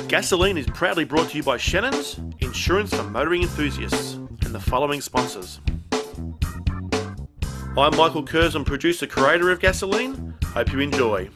Gasoline is proudly brought to you by Shannons, insurance for motoring enthusiasts, and the following sponsors. I'm Michael Curson, producer, creator of Gasoline. Hope you enjoy.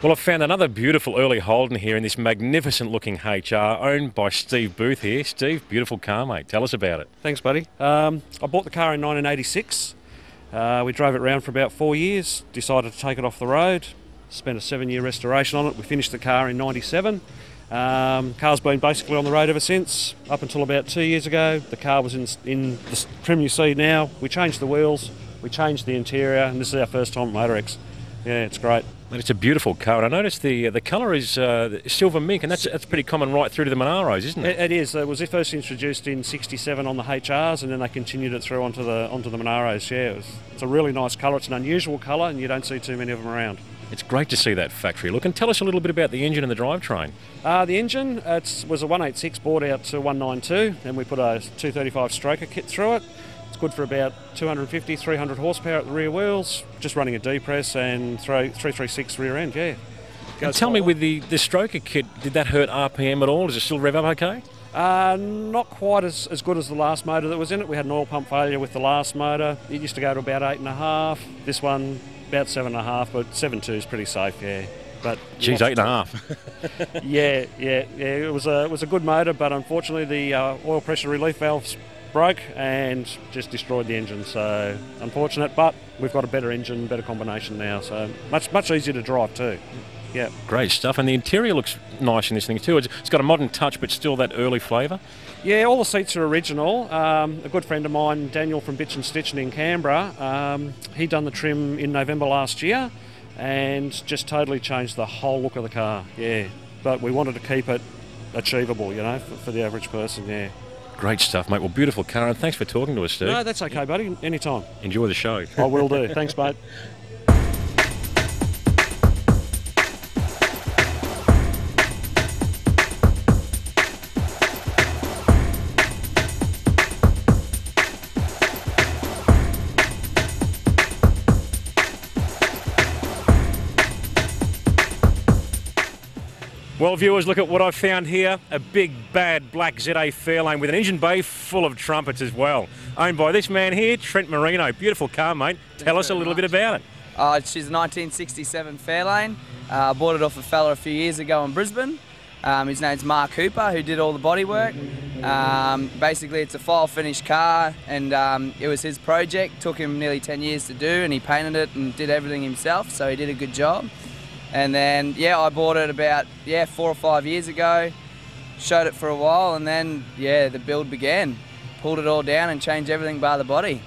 Well, I've found another beautiful early Holden here in this magnificent looking HR owned by Steve Booth here. Steve, beautiful car, mate. Tell us about it. Thanks, buddy. I bought the car in 1986. We drove it around for about 4 years, decided to take it off the road, spent a 7-year restoration on it. We finished the car in 97. Car's been basically on the road ever since, up until about 2 years ago. The car was in the trim you see now. We changed the wheels, we changed the interior, and this is our first time at MotorEx. Yeah, it's great. And it's a beautiful car. And I noticed the colour is silver mink, and that's pretty common right through to the Monaros, isn't it? It is. It was first introduced in '67 on the HRs, and then they continued it through onto the Monaros. Yeah, it's a really nice colour. It's an unusual colour, and you don't see too many of them around. It's great to see that factory look. And tell us a little bit about the engine and the drivetrain. The engine was a 186 bored out to 192, and we put a 235 stroker kit through it. It's good for about 250, 300 horsepower at the rear wheels, just running a D-press and 336 rear end, yeah. And tell me, with the stroker kit, did that hurt RPM at all? Does it still rev up okay? Not quite as good as the last motor that was in it. We had an oil pump failure with the last motor. It used to go to about 8.5. This one, about 7.5, but 7.2 is pretty safe, yeah. But geez, 8.5. yeah. It was a good motor, but unfortunately the oil pressure relief valves broke and just destroyed the engine. So unfortunate, but we've got a better engine, better combination now. So much easier to drive too. Yeah. Great stuff. And the interior looks nice in this thing too. It's got a modern touch, but still that early flavour. Yeah, all the seats are original. A good friend of mine, Daniel from Bitch and Stitching in Canberra, he done the trim in November last year and just totally changed the whole look of the car. Yeah, but we wanted to keep it achievable, you know, for the average person. Yeah. Great stuff, mate. Well, beautiful car, and thanks for talking to us, Steve. No, that's okay, buddy. Anytime. Enjoy the show. I will do. Thanks, mate. Well, viewers, look at what I've found here. A big, bad black ZA Fairlane with an engine bay full of trumpets as well. Owned by this man here, Trent Marino. Beautiful car, mate. Tell us a little bit about it. She's a 1967 Fairlane. I bought it off a fella a few years ago in Brisbane. His name's Mark Hooper, who did all the bodywork. Basically, it's a file finish car, and it was his project. Took him nearly 10 years to do, and he painted it and did everything himself, so he did a good job. And then, yeah, I bought it about 4 or 5 years ago, showed it for a while, and then, the build began. Pulled it all down and changed everything bar the body.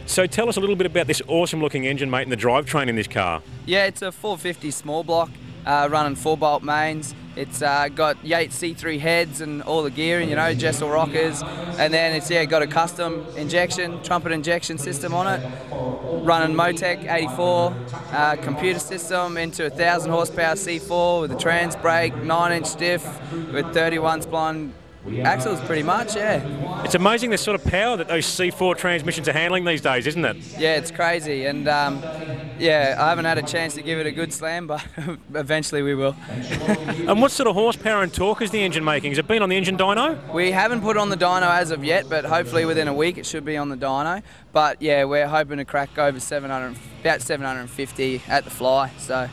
So tell us a little bit about this awesome looking engine, mate, and the drivetrain in this car. Yeah, it's a 450 small block, running 4-bolt mains. It's got Yates C3 heads and all the gearing, you know, Jessel rockers. And then it's got a custom trumpet injection system on it. running Motec 84 computer system into a 1,000 horsepower C4 with a trans brake, 9-inch diff with 31 spline axles, pretty much, yeah. It's amazing the sort of power that those C4 transmissions are handling these days, isn't it? Yeah, it's crazy, and yeah, I haven't had a chance to give it a good slam, but eventually we will. And what sort of horsepower and torque is the engine making? Has it been on the engine dyno? We haven't put on the dyno as of yet, but hopefully within a week it should be on the dyno. But yeah, we're hoping to crack over 700, about 750 at the fly, so.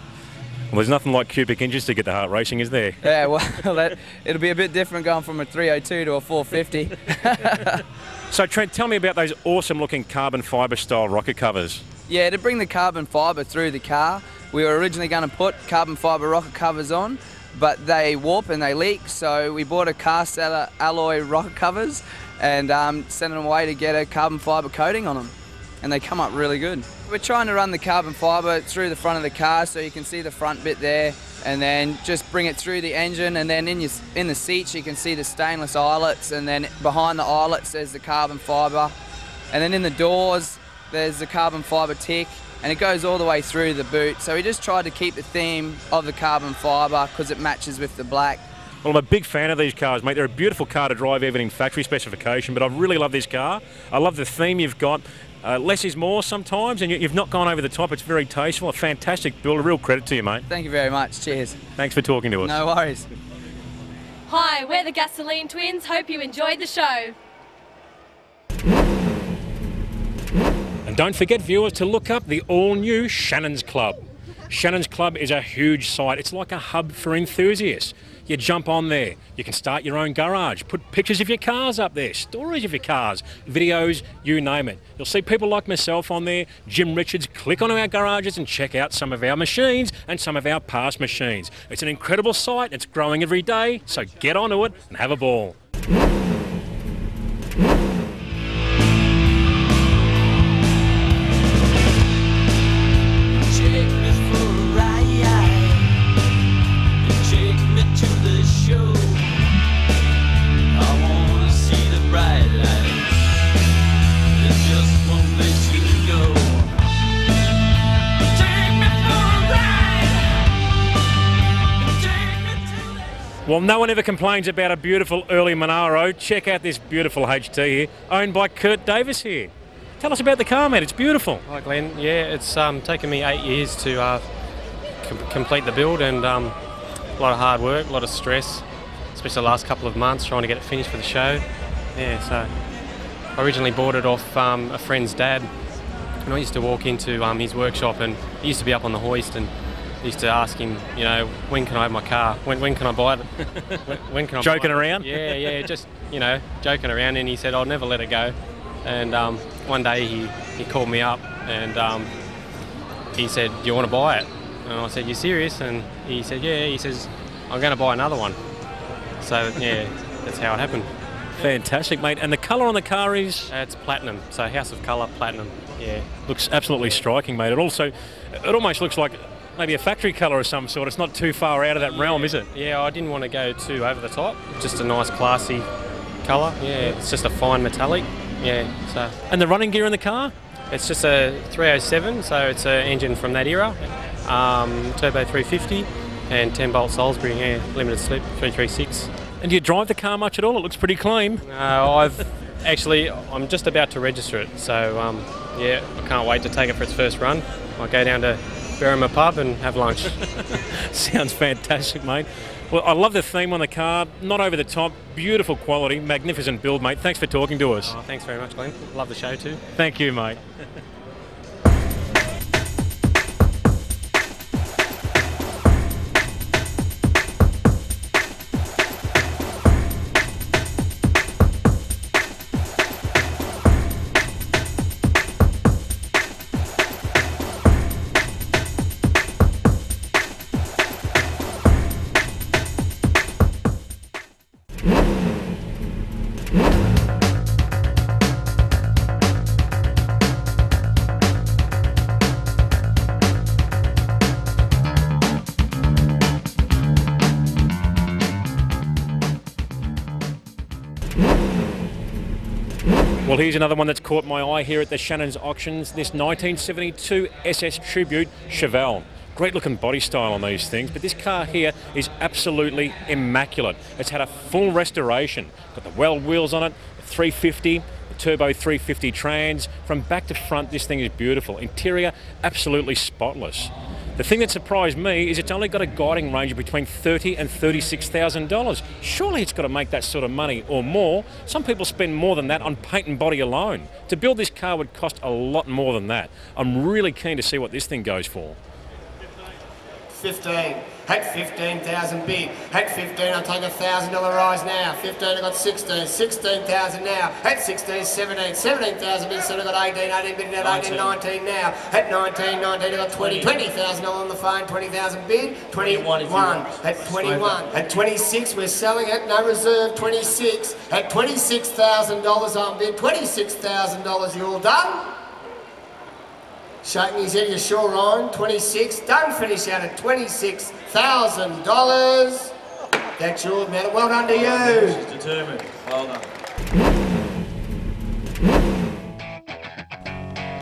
Well, there's nothing like cubic inches to get the heart racing, is there? Yeah, well, it'll be a bit different going from a 302 to a 450. So Trent, tell me about those awesome looking carbon fibre style rocker covers. Yeah, to bring the carbon fibre through the car, we were originally going to put carbon fibre rocker covers on, but they warp and they leak, so we bought a cast alloy rocker covers and sent them away to get a carbon fibre coating on them. And they come up really good. We're trying to run the carbon fibre through the front of the car so you can see the front bit there, and then just bring it through the engine, and then in the seats you can see the stainless eyelets, and then behind the eyelets there's the carbon fibre, and then in the doors there's the carbon fibre tick, and it goes all the way through the boot. So we just tried to keep the theme of the carbon fibre because it matches with the black. Well, I'm a big fan of these cars, mate. They're a beautiful car to drive even in factory specification, but I really love this car. I love the theme you've got. Less is more sometimes, and you've not gone over the top. It's very tasteful, a fantastic build. A real credit to you, mate. Thank you very much. Cheers. Thanks for talking to us. No worries. Hi, we're the Gasolene twins. Hope you enjoyed the show. And don't forget, viewers, to look up the all-new Shannons Club. Shannons Club is a huge site. It's like a hub for enthusiasts. You jump on there, you can start your own garage, put pictures of your cars up there, stories of your cars, videos, you name it. You'll see people like myself on there, Jim Richards. Click onto our garages and check out some of our machines and some of our past machines. It's an incredible site, it's growing every day, so get onto it and have a ball. Well, no one ever complains about a beautiful early Monaro. Check out this beautiful HT here, owned by Kurt Davis here. Tell us about the car, mate. It's beautiful. Hi, Glenn. Yeah, it's taken me 8 years to complete the build, and a lot of hard work, a lot of stress, especially the last couple of months trying to get it finished for the show. Yeah, so I originally bought it off a friend's dad, and I used to walk into his workshop, and he used to be up on the hoist, and used to ask him, you know, when can I have my car? When can I buy it? When can I Joking buy it? around? Yeah, just, you know, joking around. And he said, I'll never let it go. And one day he called me up and he said, do you want to buy it? And I said, you serious? And he said, yeah. He says, I'm going to buy another one. So, yeah, that's how it happened. Fantastic, mate. And the colour on the car is? It's platinum, so House of Colour, platinum, yeah. Looks absolutely striking, mate. It almost looks like maybe a factory colour of some sort. It's not too far out of that realm, is it? Yeah, I didn't want to go too over the top. Just a nice, classy colour. Yeah, it's just a fine metallic. Yeah, so. And the running gear in the car? It's just a 307, so it's an engine from that era. Turbo 350 and 10-bolt Salisbury, yeah, limited slip 336. And do you drive the car much at all? It looks pretty clean. I'm just about to register it, so yeah, I can't wait to take it for its first run. I'll go down to Berrima pub and have lunch. Sounds fantastic, mate. Well, I love the theme on the car. Not over the top, beautiful quality, magnificent build, mate. Thanks for talking to us. Oh, thanks very much, Glenn. Love the show too. Thank you, mate. Well, here's another one that's caught my eye here at the Shannons auctions, this 1972 S Tribute Chevelle. Great looking body style on these things, but this car here is absolutely immaculate. It's had a full restoration. Got the weld wheels on it, the 350, the turbo 350 trans. From back to front, this thing is beautiful. Interior, absolutely spotless. The thing that surprised me is it's only got a guiding range of between $30,000 and $36,000. Surely it's got to make that sort of money or more. Some people spend more than that on paint and body alone. To build this car would cost a lot more than that. I'm really keen to see what this thing goes for. 15, at 15,000 bid, at 15 I'll take $1,000 rise now, 15 I got 16, 16,000 now, at 16, 17, 17,000 bid, so I got 18, 18 bid, at 18, 19 now, at 19, 19 I got 20, $20,000 on the phone, 20,000 bid, 21, at 21, at 26 we're selling it, no reserve, 26, at $26,000 on bid, $26,000 you all done? Shaking his head, you sure, Ryan? 26. Don't finish out at $26,000. That's yours, man. Well done to you. She's determined. Well done.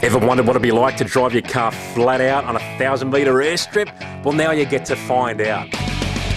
Ever wondered what it'd be like to drive your car flat out on a 1,000-metre airstrip? Well, now you get to find out.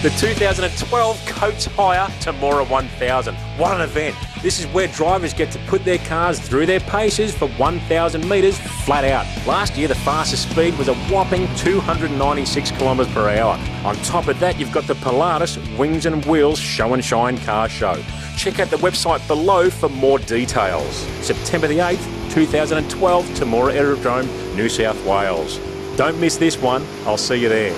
The 2012 Coates Hire Temora 1000. What an event. This is where drivers get to put their cars through their paces for 1,000 metres flat out. Last year the fastest speed was a whopping 296 kilometres per hour. On top of that you've got the Pilatus Wings and Wheels Show and Shine car show. Check out the website below for more details. September the 8th, 2012, Temora Aerodrome, New South Wales. Don't miss this one. I'll see you there.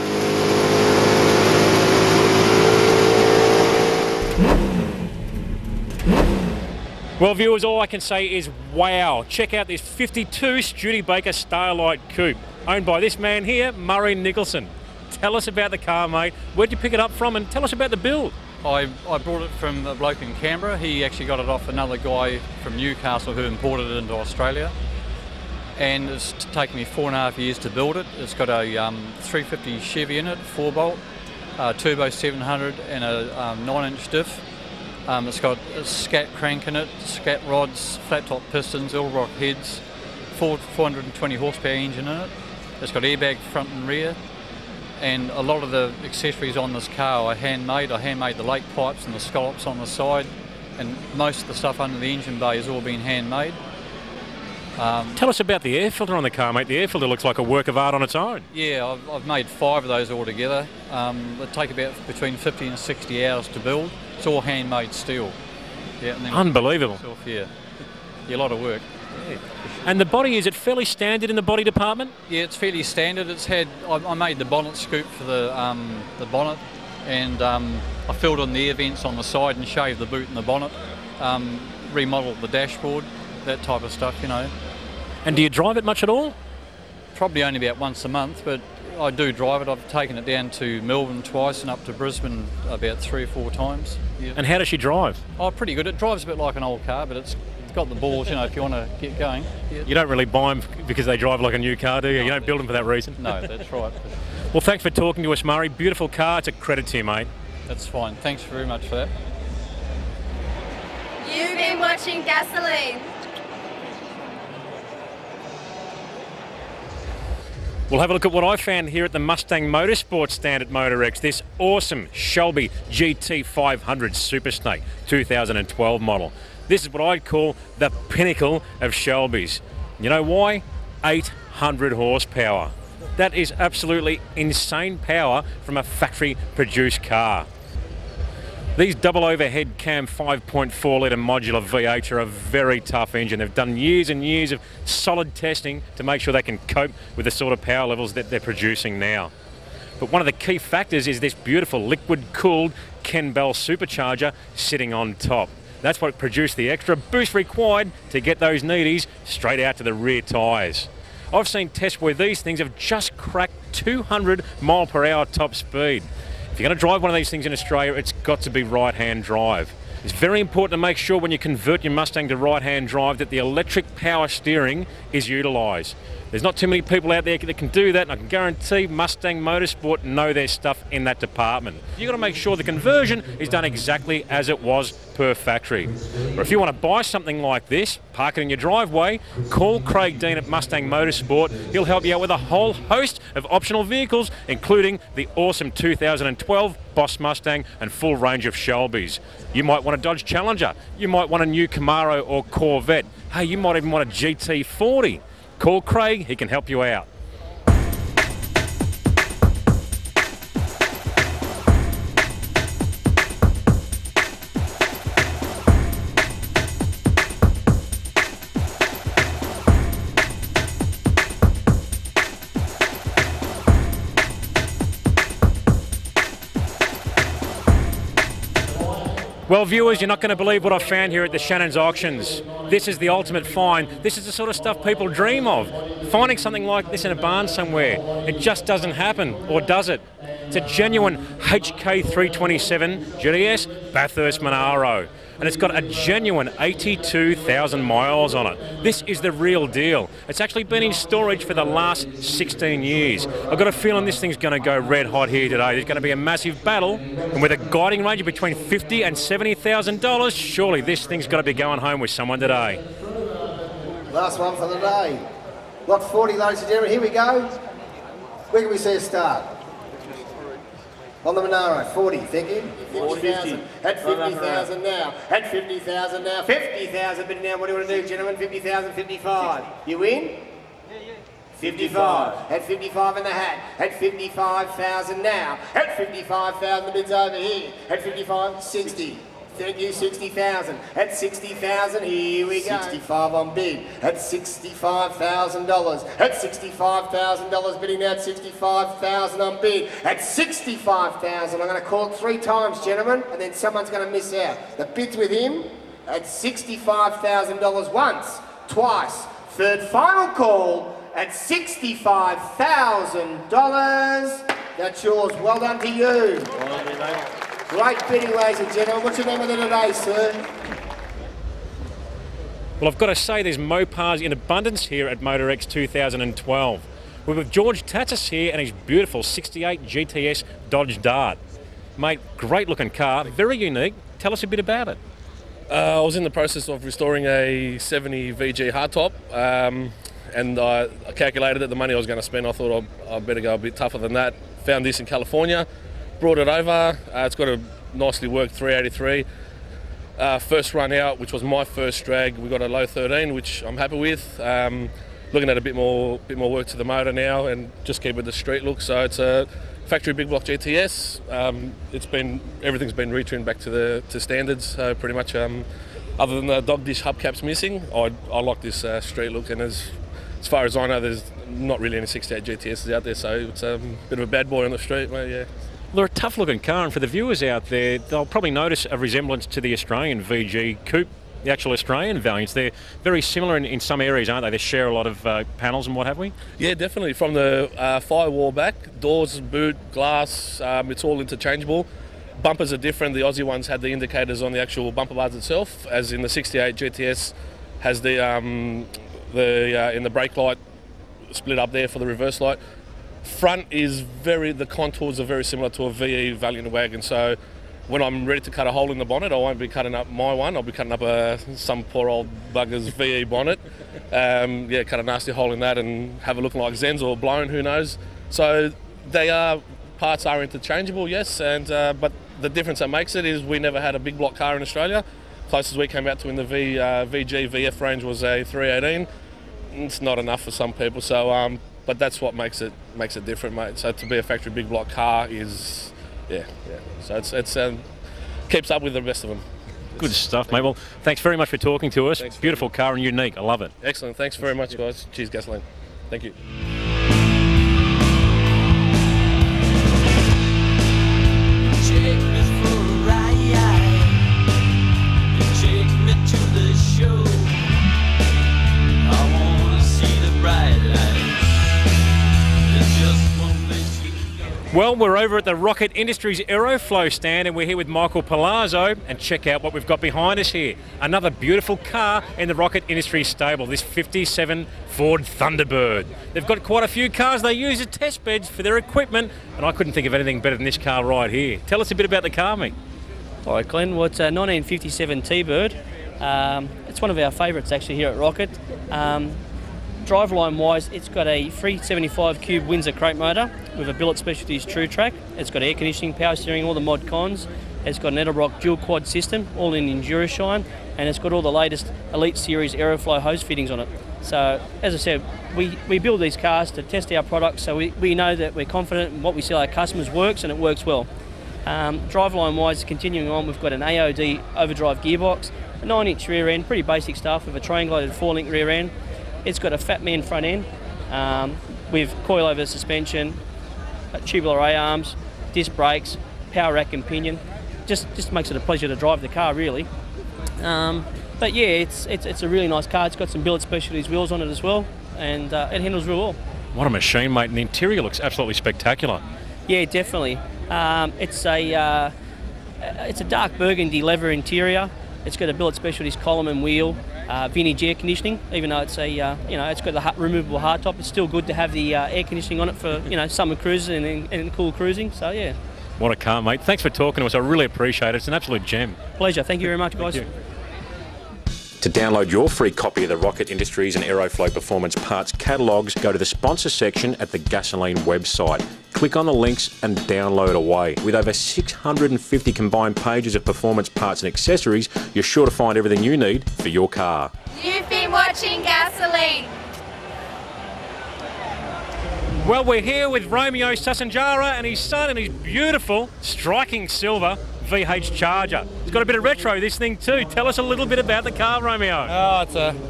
Well, viewers, all I can say is wow. Check out this 52 Studebaker Starlight Coupe, owned by this man here, Murray Nicholson. Tell us about the car, mate. Where'd you pick it up from, and tell us about the build? I brought it from a bloke in Canberra. He actually got it off another guy from Newcastle who imported it into Australia. And it's taken me 4.5 years to build it. It's got a 350 Chevy in it, 4-bolt, turbo 700 and a 9-inch diff. It's got a scat crank in it, scat rods, flat top pistons, Everitt heads, 420 horsepower engine in it. It's got airbag front and rear, and a lot of the accessories on this car I handmade. I handmade the lake pipes and the scallops on the side, and most of the stuff under the engine bay has all been handmade. Tell us about the air filter on the car, mate. The air filter looks like a work of art on its own. Yeah, I've made 5 of those altogether. They take about between 50 and 60 hours to build. It's all handmade steel. Yeah, and then unbelievable. Yeah, a lot of work. Yeah. And the body, is it fairly standard in the body department? Yeah, it's fairly standard. It's had, I made the bonnet scoop for the bonnet, and I filled in the air vents on the side and shaved the boot and the bonnet, remodelled the dashboard, that type of stuff, you know. And do you drive it much at all? Probably only about once a month, but I do drive it. I've taken it down to Melbourne twice and up to Brisbane about 3 or 4 times. Yeah. And how does she drive? Oh, pretty good. It drives a bit like an old car, but it's got the balls, you know, if you want to get going. Yeah. You don't really buy them because they drive like a new car, do you? You don't build them for that reason? No, that's right. Well, thanks for talking to us, Murray. Beautiful car. It's a credit to you, mate. That's fine. Thanks very much for that. You've been watching Gasolene. We'll have a look at what I found here at the Mustang Motorsport stand at MotorEx. This awesome Shelby GT 500 Super Snake 2012 model. This is what I'd call the pinnacle of Shelbys. You know why? 800 horsepower. That is absolutely insane power from a factory-produced car. These double overhead cam 5.4 litre modular V8s are a very tough engine. They've done years and years of solid testing to make sure they can cope with the sort of power levels that they're producing now. But one of the key factors is this beautiful liquid-cooled Ken Bell supercharger sitting on top. That's what produced the extra boost required to get those needies straight out to the rear tyres. I've seen tests where these things have just cracked 200 mile per hour top speed. If you're going to drive one of these things in Australia, it's got to be right-hand drive. It's very important to make sure when you convert your Mustang to right-hand drive that the electric power steering is utilised. There's not too many people out there that can do that, and I can guarantee Mustang Motorsport know their stuff in that department. You've got to make sure the conversion is done exactly as it was per factory. Or if you want to buy something like this, park it in your driveway, call Craig Dean at Mustang Motorsport. He'll help you out with a whole host of optional vehicles, including the awesome 2012 Boss Mustang and full range of Shelbys. You might want a Dodge Challenger. You might want a new Camaro or Corvette. Hey, you might even want a GT40. Call Craig, he can help you out. Well, viewers, you're not going to believe what I found here at the Shannons auctions. This is the ultimate find. This is the sort of stuff people dream of. Finding something like this in a barn somewhere. It just doesn't happen, or does it? It's a genuine HK327 GTS Bathurst Monaro. And it's got a genuine 82,000 miles on it. This is the real deal. It's actually been in storage for the last 16 years. I've got a feeling this thing's going to go red hot here today. There's going to be a massive battle, and with a guiding range of between $50,000 and $70,000, surely this thing's got to be going home with someone today. Last one for the day. Lot 40, ladies and gentlemen. Here we go. Where can we see a start? On the Monaro, 40, thank you. 50,000. At 50,000 now. At 50,000 now. 50,000 bid now. What do you want to do, gentlemen? 50,000, 55. You win? Yeah. 55. At 55 in the hat. At 55,000 now. At 55,000, the bid's over here. At 55, 60. Thank you, 60,000. At 60,000, here we go. 65 on bid. At $65,000. At $65,000 bidding now at 65,000 on bid. At 65,000, I'm going to call it 3 times, gentlemen, and then someone's going to miss out. The bid's with him at $65,000 once, twice. Third final call at $65,000. That's yours. Well done to you. Great bidding, ladies and gentlemen. What's your name of it today, sir? Well, I've got to say there's Mopars in abundance here at MotorEx 2012. We're with George Tatsis here and his beautiful 68 GTS Dodge Dart. Mate, great looking car, very unique. Tell us a bit about it. I was in the process of restoring a 70 VG hardtop, and I calculated that the money I was going to spend, I thought I'd better go a bit tougher than that. Found this in California. Brought it over. It's got a nicely worked 383. First run out, which was my first drag, we got a low 13, which I'm happy with. Looking at a bit more work to the motor now, and just keep it the street look. So it's a factory big block GTS. Everything's been retrimmed back to standards. So pretty much, other than the dog dish hubcaps missing, I like this street look. And as far as I know, there's not really any 68 GTSs out there. So it's a bit of a bad boy on the street, mate. Yeah. Well, they're a tough looking car, and for the viewers out there, they'll probably notice a resemblance to the Australian VG Coupe, the actual Australian variants. They're very similar in some areas, aren't they? They share a lot of panels and what have we? Yeah, definitely. From the firewall back, doors, boot, glass, it's all interchangeable. Bumpers are different. The Aussie ones had the indicators on the actual bumper bars itself, as in the 68 GTS has the in the brake light split up there for the reverse light. Front is the contours are very similar to a VE Valiant wagon, so when I'm ready to cut a hole in the bonnet, I won't be cutting up my one, I'll be cutting up some poor old bugger's VE bonnet. Yeah, cut a nasty hole in that and have it looking like Zen's or blown, who knows. So parts are interchangeable, yes, and but the difference that makes it is we never had a big block car in Australia. Closest we came out to in the VG VF range was a 318. It's not enough for some people, so but that's what makes it different, mate. So to be a factory big block car is, yeah. So it's keeps up with the rest of them. Good stuff, mate. Well, thanks very much for talking to us. Beautiful car and unique. I love it. Excellent. Thanks very much, guys. Cheers, Gasolene. Thank you. Well, Well, we're over at the Rocket Industries Aeroflow stand and we're here with Michael Palazzo, and check out what we've got behind us here. Another beautiful car in the Rocket Industries stable, this 57 Ford Thunderbird. They've got quite a few cars they use as test beds for their equipment, and I couldn't think of anything better than this car right here. Tell us a bit about the car, mate. Hi Glenn, well, it's a 1957 T-Bird. It's one of our favourites actually here at Rocket. Driveline wise, it's got a 375 cube Windsor crate motor with a Billet Specialties True Track. It's got air conditioning, power steering, all the mod cons. It's got an Edelbrock dual quad system, all in Endurashine, and it's got all the latest Elite Series Aeroflow hose fittings on it. So, as I said, we build these cars to test our products, so we know that we're confident in what we sell our customers works, and it works well. Driveline wise, continuing on, we've got an AOD overdrive gearbox, a 9-inch rear end, pretty basic stuff with a triangulated 4-link rear end. It's got a Fat Man front end with coilover suspension, tubular A-arms, disc brakes, power rack and pinion. Just makes it a pleasure to drive the car, really. But yeah, it's a really nice car. It's got some Billet Specialties wheels on it as well, and it handles real well. What a machine, mate, and the interior looks absolutely spectacular. Yeah, definitely. It's a dark burgundy leather interior. It's got a Billet Specialties column and wheel, vintage air conditioning. Even though it's it's got the removable hardtop, it's still good to have the air conditioning on it for summer cruising and cool cruising. So yeah. What a car, mate. Thanks for talking to us. I really appreciate it. It's an absolute gem. Pleasure. Thank you very much, guys. Thank you. To download your free copy of the Rocket Industries and Aeroflow Performance Parts catalogues, go to the sponsor section at the Gasolene website. Click on the links and download away. With over 650 combined pages of performance parts and accessories, you're sure to find everything you need for your car. You've been watching Gasolene. Well, we're here with Romeo Sassanjara and his son and his beautiful, striking silver VH Charger. It's got a bit of retro, this thing too. Tell us a little bit about the car, Romeo. Oh,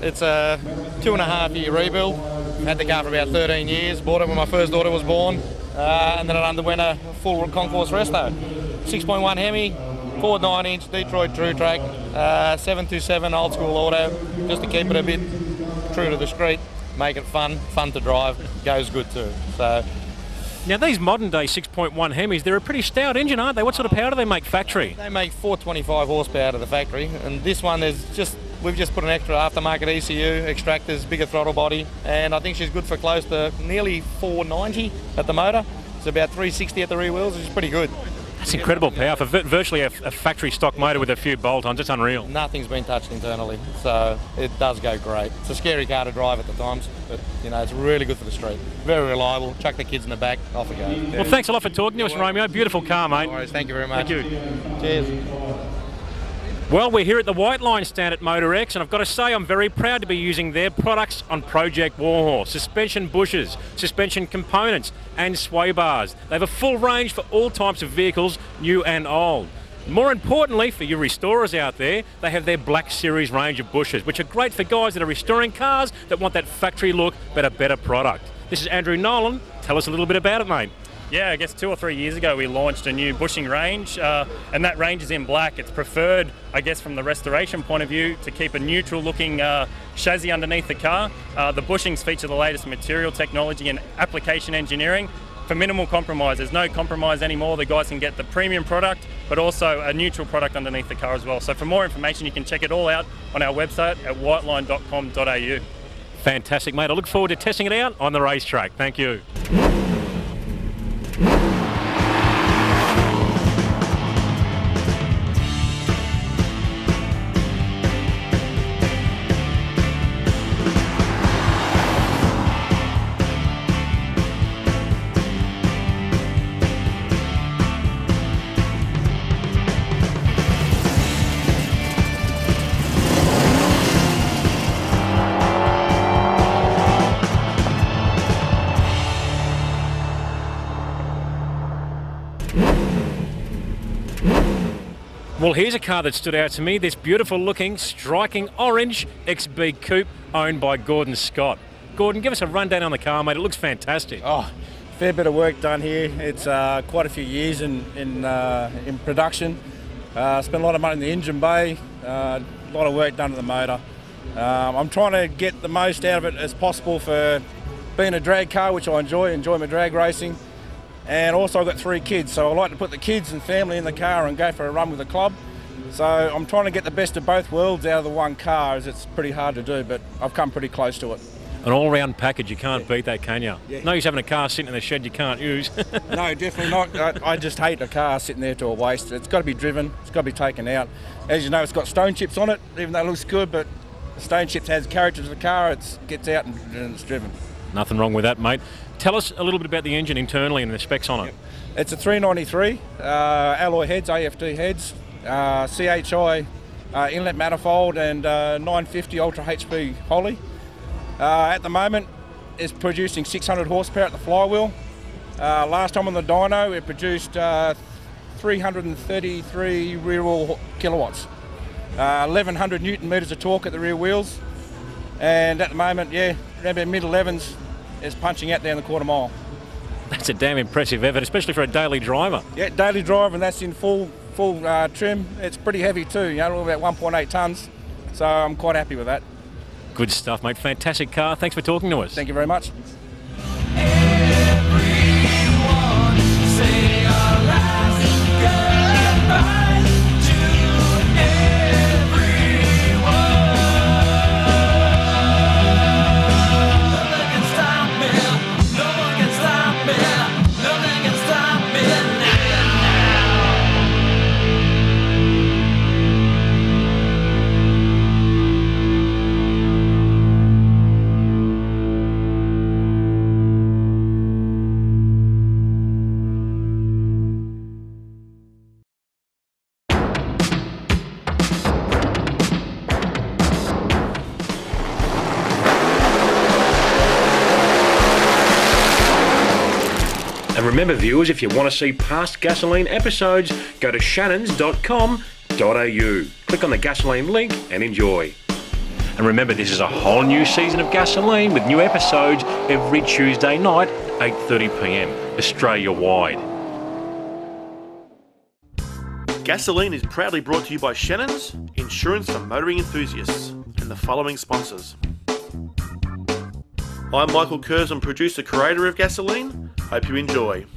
it's a 2.5-year rebuild. Had the car for about 13 years. Bought it when my first daughter was born, and then it underwent a full concourse resto. 6.1 Hemi, Ford 9-inch, Detroit True Track, 727 old school auto, just to keep it a bit true to the street, make it fun to drive, goes good too. So. Now these modern day 6.1 Hemis, they're a pretty stout engine, aren't they? What sort of power do they make factory? They make 425 horsepower out of the factory, and this one we've just put an extra aftermarket ECU, extractors, bigger throttle body, and I think she's good for close to nearly 490 at the motor. It's about 360 at the rear wheels, which is pretty good. That's incredible power for virtually a factory stock motor with a few bolt-ons. It's unreal. Nothing's been touched internally, so it does go great. It's a scary car to drive at the times, but it's really good for the street. Very reliable. Chuck the kids in the back, off we go. Well, thanks a lot for talking to us, Romeo. Beautiful car, mate. No worries. Thank you very much. Thank you. Cheers. Well, we're here at the White Line stand at MotorEx, and I've got to say I'm very proud to be using their products on Project Warhorse. Suspension bushes, suspension components and sway bars. They have a full range for all types of vehicles, new and old. More importantly, for you restorers out there, they have their Black Series range of bushes, which are great for guys that are restoring cars that want that factory look but a better product. This is Andrew Nolan. Tell us a little bit about it, mate. Yeah, I guess 2 or 3 years ago we launched a new bushing range, and that range is in black. It's preferred, I guess, from the restoration point of view, to keep a neutral looking chassis underneath the car. The bushings feature the latest material technology and application engineering for minimal compromise. There's no compromise anymore. The guys can get the premium product, but also a neutral product underneath the car as well. So for more information, you can check it all out on our website at whiteline.com.au. Fantastic, mate. I look forward to testing it out on the racetrack. Thank you. Well, here's a car that stood out to me, this beautiful looking, striking orange XB Coupe owned by Gordon Scott. Gordon, give us a rundown on the car, mate. It looks fantastic. Oh, fair bit of work done here. It's quite a few years in production. Spent a lot of money in the engine bay, a lot of work done to the motor. I'm trying to get the most out of it as possible for being a drag car, which I enjoy my drag racing. and also I've got 3 kids, so I like to put the kids and family in the car and go for a run with the club. So I'm trying to get the best of both worlds out of the one car, as it's pretty hard to do, but I've come pretty close to it. An all-round package, you can't beat that, can you? Yeah. No use having a car sitting in the shed you can't use. No, definitely not. I just hate a car sitting there to a waste. It's got to be driven, it's got to be taken out. As you know, it's got stone chips on it, even though it looks good, but the stone chips has character to the car, it gets out and it's driven. Nothing wrong with that, mate. Tell us a little bit about the engine internally and the specs on it. It's a 393, alloy heads, AFD heads, CHI inlet manifold, and 950 Ultra HP Holly. At the moment, it's producing 600 horsepower at the flywheel. Last time on the dyno, it produced 333 rear wheel kilowatts, 1100 newton meters of torque at the rear wheels, and at the moment, yeah, around about mid-11s, it's punching out down the quarter mile. That's a damn impressive effort, especially for a daily driver. Yeah, daily drive, and that's in full trim. It's pretty heavy too, you know, about 1.8 tonnes, so I'm quite happy with that. Good stuff, mate. Fantastic car. Thanks for talking to us. Thank you very much. And remember, viewers, if you want to see past Gasolene episodes, go to shannons.com.au. Click on the Gasolene link and enjoy. And remember, this is a whole new season of Gasolene with new episodes every Tuesday night, 8:30 p.m, Australia-wide. Gasolene is proudly brought to you by Shannons, insurance for motoring enthusiasts, and the following sponsors. I'm Michael Curson, producer, creator of Gasolene. Hope you enjoy.